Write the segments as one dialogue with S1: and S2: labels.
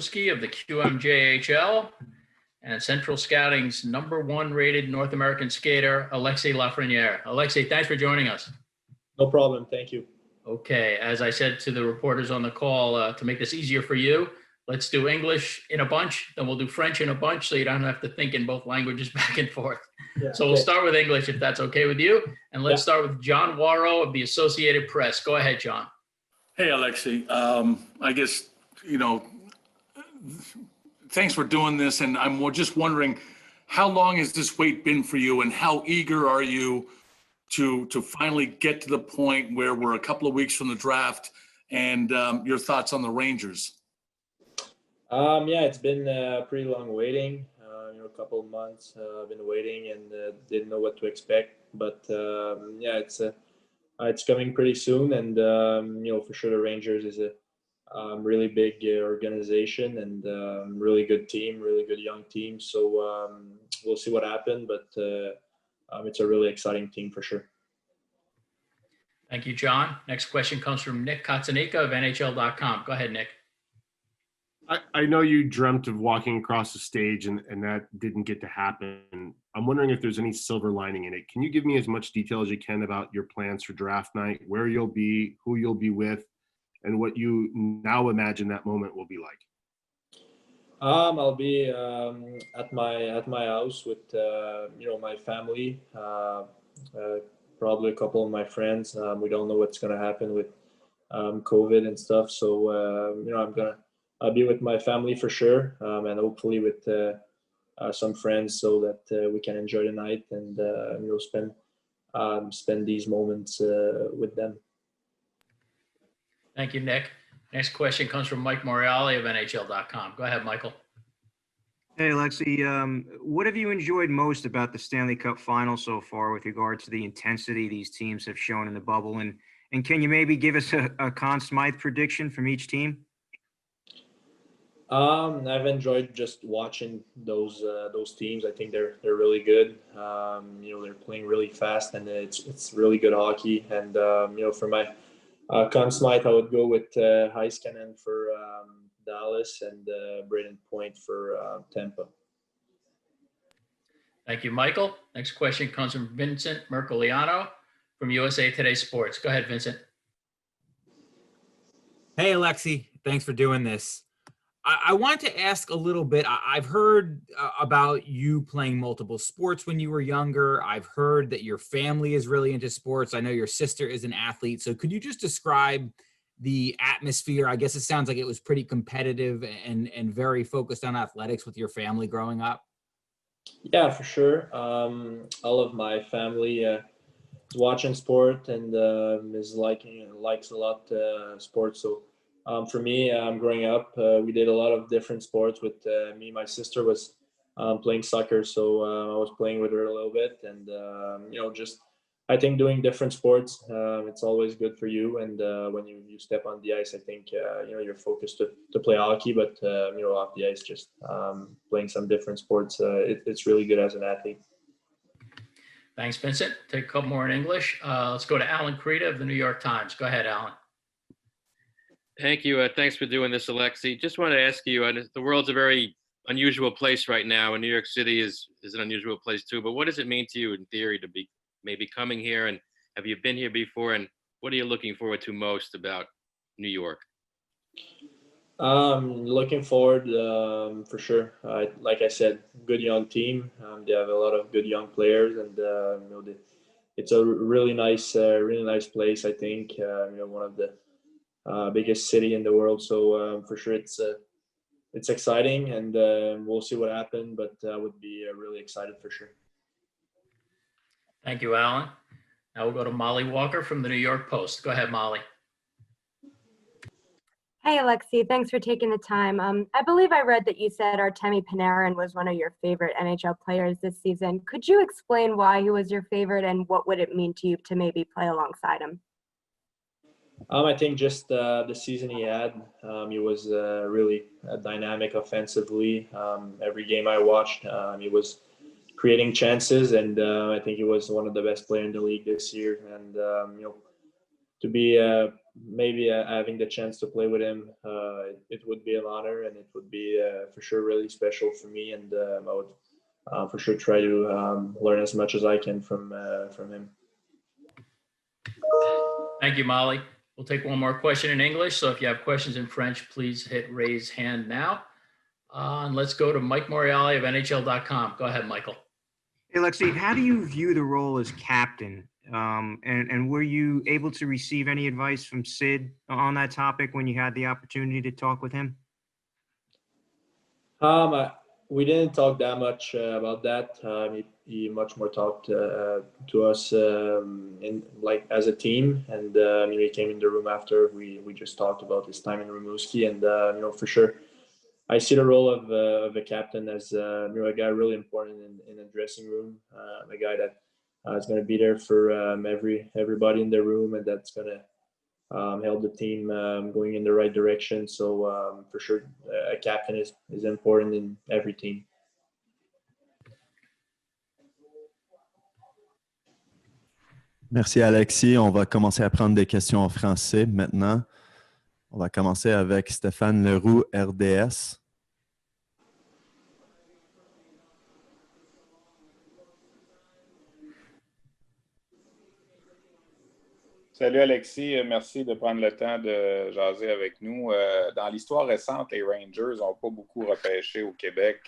S1: Paluski of the QMJHL and Central Scouting's #1 rated North American skater, Alexis Lafreniere. Alexis, thanks for joining us.
S2: No problem. Thank you.
S1: Okay, as I said to the reporters on the call, to make this easier for you, let's do English in a bunch, then we'll do French in a bunch so you don't have to think in both languages back and forth.
S2: Yeah,
S1: So we'll start with English if that's okay with you. And let's start with John Waro of the Associated Press. Go ahead, John.
S3: Hey, Alexis. I guess, thanks for doing this. And I'm just wondering, how long has this wait been for you, and how eager are you to finally get to the point where we're a couple of weeks from the draft, and your thoughts on the Rangers?
S2: Yeah, it's been pretty long waiting. A couple of months I've been waiting and didn't know what to expect. But yeah, it's coming pretty soon, and for sure the Rangers is a really big organization and really good team, really good young team. So we'll see what happens, but it's a really exciting team for sure.
S1: Thank you, John. Next question comes from Nick Katsanika of NHL.com. Go ahead, Nick.
S4: I know you dreamt of walking across the stage and that didn't get to happen. I'm wondering if there's any silver lining in it. Can you give me as much detail as you can about your plans for draft night, where you'll be, who you'll be with, and what you now imagine that moment will be like?
S2: I'll be at my house with my family, probably a couple of my friends. We don't know what's gonna happen with COVID and stuff, so I'll be with my family for sure, and hopefully with some friends so that we can enjoy the night and spend these moments with them.
S1: Thank you, Nick. Next question comes from Mike Morreale of NHL.com. Go ahead, Michael.
S5: Hey, Alexis. What have you enjoyed most about the Stanley Cup final so far with regard to the intensity these teams have shown in the bubble? And can you maybe give us a Conn Smythe prediction from each team?
S2: I've enjoyed just watching those teams. I think they're really good. They're playing really fast, and it's really good hockey. And for my Conn Smythe, I would go with Heiskanen for Dallas and Brayden Point for Tampa.
S1: Thank you, Michael. Next question comes from Vincent Mercoliano from USA Today Sports. Go ahead, Vincent.
S6: Hey, Alexis. Thanks for doing this. I wanted to ask a little bit. I've heard about you playing multiple sports when you were younger. I've heard that your family is really into sports. I know your sister is an athlete. So could you just describe the atmosphere? I guess it sounds like it was pretty competitive and very focused on athletics with your family growing up.
S2: Yeah, for sure. All of my family is watching sport and likes a lot sports. So for me, growing up, we did a lot of different sports with me. My sister was playing soccer, so I was playing with her a little bit, and I think doing different sports, it's always good for you. And when you step on the ice, I think you're focused to play hockey, but off the ice, just playing some different sports, it's really good as an athlete.
S1: Thanks, Vincent. Take a couple more in English. Let's go to Alan Krita of the New York Times. Go ahead, Alan.
S7: Thank you. Thanks for doing this, Alexis. Just wanted to ask you, the world's a very unusual place right now, and New York City is an unusual place too. But what does it mean to you in theory to be maybe coming here, and have you been here before, and what are you looking forward to most about New York?
S2: Looking forward for sure. Like I said, good young team. They have a lot of good young players, and it's a really nice place. I think one of the biggest city in the world. So for sure, it's exciting, and we'll see what happens. But I would be really excited for sure.
S1: Thank you, Alan. Now we'll go to Molly Walker from the New York Post. Go ahead, Molly.
S8: Hey, Alexis. Thanks for taking the time. I believe I read that you said Artemi Panarin was one of your favorite NHL players this season. Could you explain why he was your favorite, and what would it mean to you to maybe play alongside him?
S2: I think just the season he had, he was really dynamic offensively. Every game I watched, he was creating chances, and I think he was one of the best players in the league this year. And to be maybe having the chance to play with him, it would be an honor, and it would be for sure really special for me. And I would for sure try to learn as much as I can from him.
S1: Thank you, Molly. We'll take one more question in English. So if you have questions in French, please hit raise hand now. And let's go to Mike Moriali of NHL.com. Go ahead, Michael.
S5: Hey, Lexi, how do you view the role as captain? And were you able to receive any advice from Sid on that topic when you had the opportunity to talk with him?
S2: We didn't talk that much about that. He much more talked to us in like as a team, and he came in the room after. We just talked about his time in Rimouski, and for sure, I see the role of a captain as a guy really important in the dressing room, a guy that is going to be there for everybody in the room, and that's going to help the team going in the right direction. So for sure, a captain is important in every team.
S9: Merci Alexis. On va commencer à prendre des questions en français maintenant. On va commencer avec Stéphane Leroux, RDS.
S10: Salut Alexis, merci de prendre le temps de jaser avec nous. Dans l'histoire récente, les Rangers n'ont pas beaucoup repêché au Québec.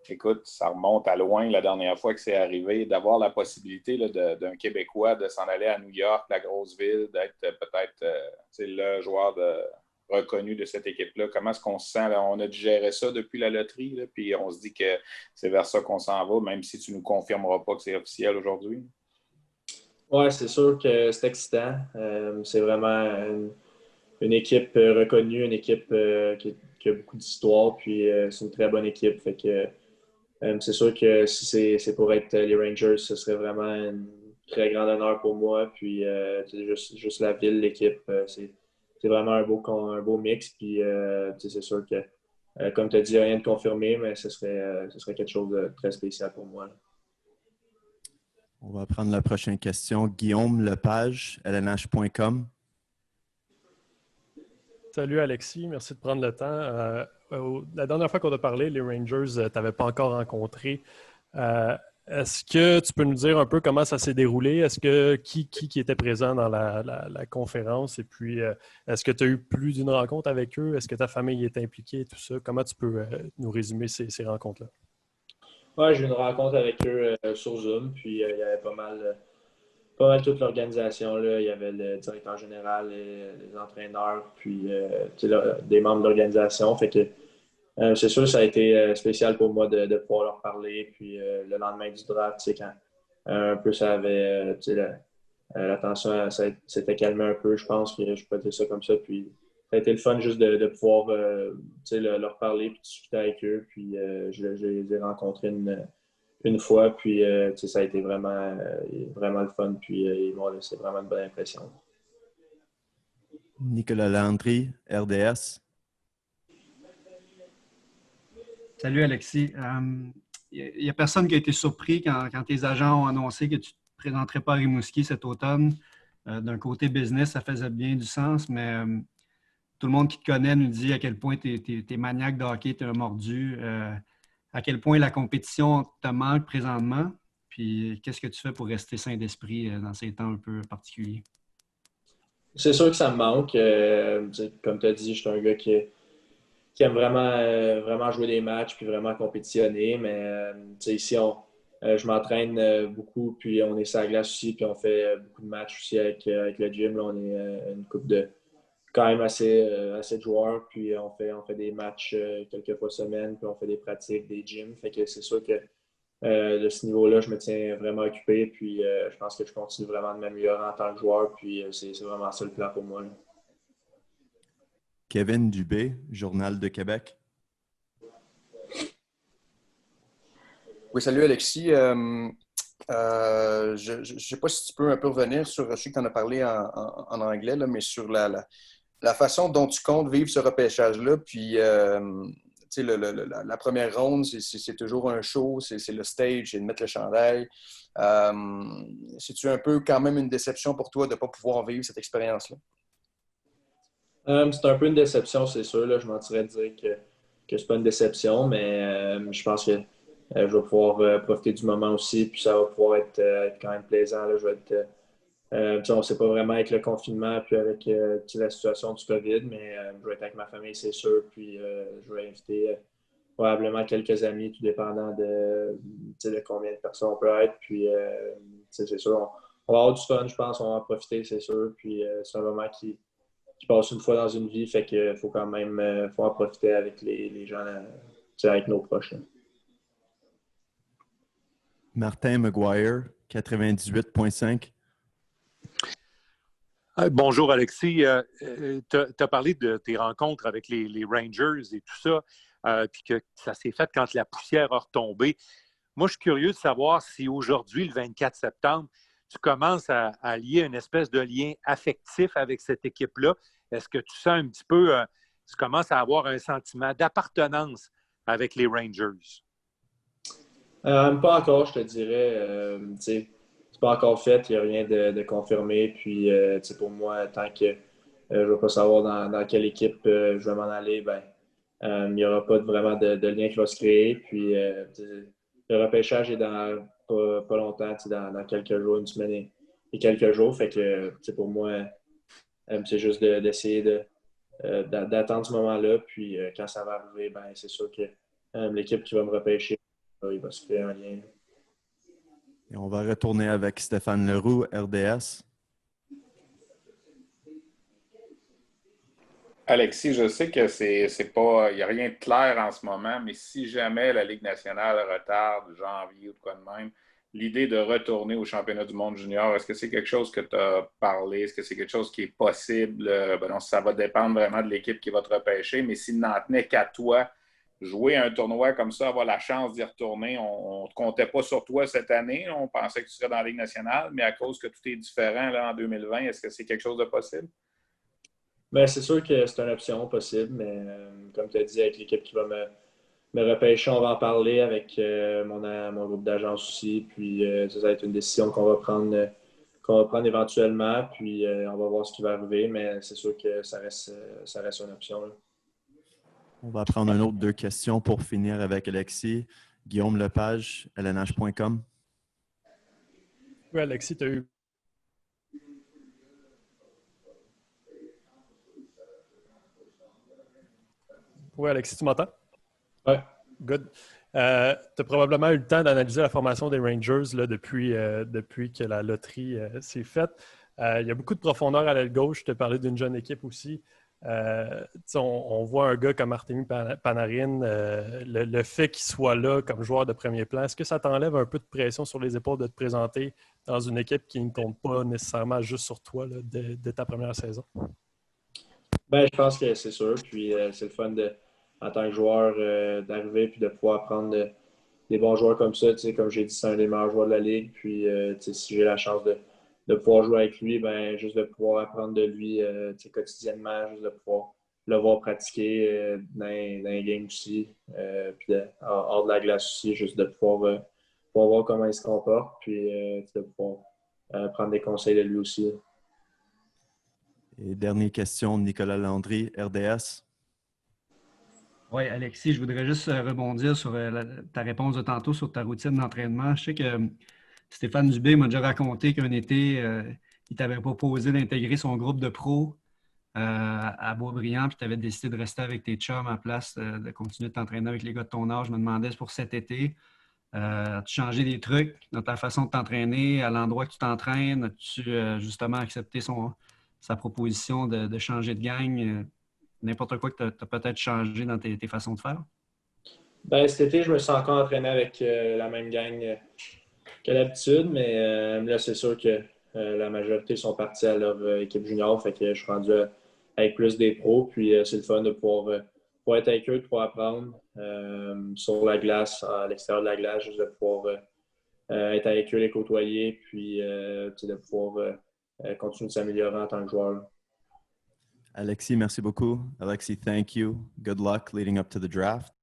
S10: Écoute, ça remonte à loin la dernière fois que c'est arrivé, d'avoir la possibilité là, d'un Québécois de s'en aller à New York, la grosse ville, d'être peut-être le joueur reconnu de cette équipe-là. Comment est-ce qu'on se sent? Là? On a digéré ça depuis la loterie, là, puis on se dit que c'est vers ça qu'on s'en va, même si tu ne nous confirmeras pas que c'est officiel aujourd'hui.
S2: Ouais, c'est sûr que c'est excitant. C'est vraiment une équipe reconnue, une équipe qui a beaucoup d'histoire, puis c'est une très bonne équipe. Fait que c'est sûr que si c'est pour être les Rangers, ce serait vraiment un très grand honneur pour moi. Puis juste la ville, l'équipe, c'est vraiment un beau mix. Puis c'est sûr que, comme tu as dit, rien de confirmé, mais ce serait quelque chose de très spécial pour moi. Là.
S9: On va prendre la prochaine question. Guillaume Lepage, LNH.com.
S11: Salut Alexis, merci de prendre le temps. La dernière fois qu'on a parlé, les Rangers, tu n'avais pas encore rencontré. Est-ce que tu peux nous dire un peu comment ça s'est déroulé? Est-ce que qui était présent dans la conférence? Et puis, est-ce que tu as eu plus d'une rencontre avec eux? Est-ce que ta famille est impliquée et tout ça? Comment tu peux nous résumer ces rencontres-là?
S2: Ouais, j'ai eu une rencontre avec eux sur Zoom, puis il y avait pas mal toute l'organisation. Là. Il y avait le directeur général, les entraîneurs, puis des membres de l'organisation. Fait que c'est sûr que ça a été spécial pour moi de pouvoir leur parler. Puis le lendemain du draft, quand un peu ça avait la tension s'était calmée un peu, je pense, puis je peux dire ça comme ça. Puis ça a été le fun juste de pouvoir leur parler puis discuter avec eux. Puis je les ai rencontrés une fois, puis ça a été vraiment le fun. Puis ils m'ont laissé vraiment une bonne impression.
S9: Nicolas Landry, RDS.
S12: Salut Alexis. Il n'y a personne qui a été surpris quand tes agents ont annoncé que tu ne te présenterais pas à Rimouski cet automne. D'un côté business, ça faisait bien du sens, mais tout le monde qui te connaît nous dit à quel point tu es maniaque de hockey, tu es un mordu, à quel point la compétition te manque présentement, puis qu'est-ce que tu fais pour rester sain d'esprit dans ces temps un peu particuliers?
S2: C'est sûr que ça me manque. Comme tu as dit, je suis un gars qui aime vraiment jouer des matchs puis vraiment compétitionner, mais ici, je m'entraîne beaucoup, puis on est sur la glace aussi, puis on fait beaucoup de matchs aussi avec le gym. Là, on est une couple de quand même assez de joueurs, puis on fait des matchs quelques fois semaine, puis on fait des pratiques, des gyms. Fait que c'est sûr que de ce niveau-là, je me tiens vraiment occupé, puis je pense que je continue vraiment de m'améliorer en tant que joueur, puis c'est vraiment ça le plan pour moi. Là.
S9: Kevin Dubé, Journal de Québec.
S13: Oui, salut Alexis. Je ne sais pas si tu peux un peu revenir sur, je sais que tu en as parlé en anglais, là, mais sur la façon dont tu comptes vivre ce repêchage-là, puis sais, la première ronde, c'est toujours un show, c'est le stage, c'est de mettre le chandail. C'est-tu un peu quand même une déception pour toi de ne pas pouvoir vivre cette expérience-là?
S2: C'est un peu une déception, c'est sûr. Là. Je mentirais de dire que c'est pas une déception, mais je pense que je vais pouvoir profiter du moment aussi, puis ça va pouvoir être quand même plaisant. Là. Je vais être, on ne sait pas vraiment avec le confinement, puis avec la situation du COVID, mais je vais être avec ma famille, c'est sûr, puis je vais inviter probablement quelques amis, tout dépendant de combien de personnes on peut être. Puis, c'est sûr, on va avoir du fun, je pense, on va en profiter, c'est sûr. Puis, c'est un moment qui passe une fois dans une vie, fait qu'il faut quand même faut en profiter avec les gens, avec nos proches. Là.
S9: Martin McGuire, 98.5.
S14: Bonjour Alexis. Tu as parlé de tes rencontres avec les Rangers et tout ça, puis que ça s'est fait quand la poussière a retombé. Moi, je suis curieux de savoir si aujourd'hui, le 24 septembre, tu commences à lier une espèce de lien affectif avec cette équipe-là. Est-ce que tu sens un petit peu, tu commences à avoir un sentiment d'appartenance avec les Rangers?
S2: Pas encore, je te dirais. C'est pas encore fait, il n'y a rien de confirmé. Puis, pour moi, tant que je ne vais pas savoir dans quelle équipe je vais m'en aller, ben, il n'y aura pas vraiment de lien qui va se créer. Puis, le repêchage est dans pas longtemps, dans quelques jours, une semaine et quelques jours. Fait que, pour moi, c'est juste d'essayer d'attendre ce moment-là. Puis, quand ça va arriver, ben, c'est sûr que l'équipe qui va me repêcher, il va se créer un lien.
S9: Et on va retourner avec Stéphane Leroux, RDS.
S10: Alexis, je sais que c'est pas, il n'y a rien de clair en ce moment, mais si jamais la Ligue nationale retarde janvier ou de quoi de même, l'idée de retourner au championnat du monde junior, est-ce que c'est quelque chose que tu as parlé? Est-ce que c'est quelque chose qui est possible? Ben non, ça va dépendre vraiment de l'équipe qui va te repêcher, mais s'il n'en tenait qu'à toi, jouer un tournoi comme ça, avoir la chance d'y retourner, on ne comptait pas sur toi cette année. On pensait que tu serais dans la Ligue nationale, mais à cause que tout est différent là, en 2020, est-ce que c'est quelque chose de possible?
S2: Ben, c'est sûr que c'est une option possible, mais comme tu as dit, avec l'équipe qui va me repêcher, on va en parler avec mon groupe d'agence aussi. Puis ça va être une décision qu'on va prendre éventuellement. Puis on va voir ce qui va arriver, mais c'est sûr que ça reste une option. Là.
S9: On va prendre un autre 2 questions pour finir avec Alexis. Guillaume Lepage, lnh.com.
S11: Oui, Alexis, tu as eu. Oui, Alexis, tu m'entends?
S2: Oui.
S11: Good. Tu as probablement eu le temps d'analyser la formation des Rangers là, depuis que la loterie s'est faite. Il y a beaucoup de profondeur à l'aile gauche. Je te parlais d'une jeune équipe aussi. On voit un gars comme Artemi Panarin, le fait qu'il soit là comme joueur de premier plan, est-ce que ça t'enlève un peu de pression sur les épaules de te présenter dans une équipe qui ne compte pas nécessairement juste sur toi là, dès ta première saison?
S2: Ben, je pense que c'est sûr. Puis c'est le fun en tant que joueur d'arriver et de pouvoir prendre des bons joueurs comme ça. Comme j'ai dit, c'est un des meilleurs joueurs de la Ligue. Puis si j'ai la chance de pouvoir jouer avec lui, ben, juste de pouvoir apprendre de lui quotidiennement, juste de pouvoir le voir pratiquer dans les games aussi, puis hors de la glace aussi, juste de pouvoir voir comment il se comporte, puis de pouvoir prendre des conseils de lui aussi.
S9: Et dernière question, Nicolas Landry, RDS.
S12: Oui, Alexis, je voudrais juste rebondir sur ta réponse de tantôt sur ta routine d'entraînement. Je sais que Stéphane Dubé m'a déjà raconté qu'un été, il t'avait proposé d'intégrer son groupe de pros à Boisbriand, puis tu avais décidé de rester avec tes chums en place, de continuer de t'entraîner avec les gars de ton âge. Je me demandais pour cet été, as-tu changé des trucs dans ta façon de t'entraîner, à l'endroit que tu t'entraînes? As-tu justement accepté sa proposition de changer de gang? N'importe quoi que tu as peut-être changé dans tes façons de faire?
S2: Ben, cet été, je me suis encore entraîné avec la même gang que d'habitude, mais là, c'est sûr que la majorité sont partis à leur équipe junior, fait que je suis rendu avec plus des pros, puis c'est le fun de pouvoir être avec eux, de pouvoir apprendre sur la glace, à l'extérieur de la glace, juste de pouvoir être avec eux, les côtoyer, puis de pouvoir continuer de s'améliorer en tant que joueur.
S9: Alexis, merci beaucoup. Alexis, thank you. Good luck leading up to the draft.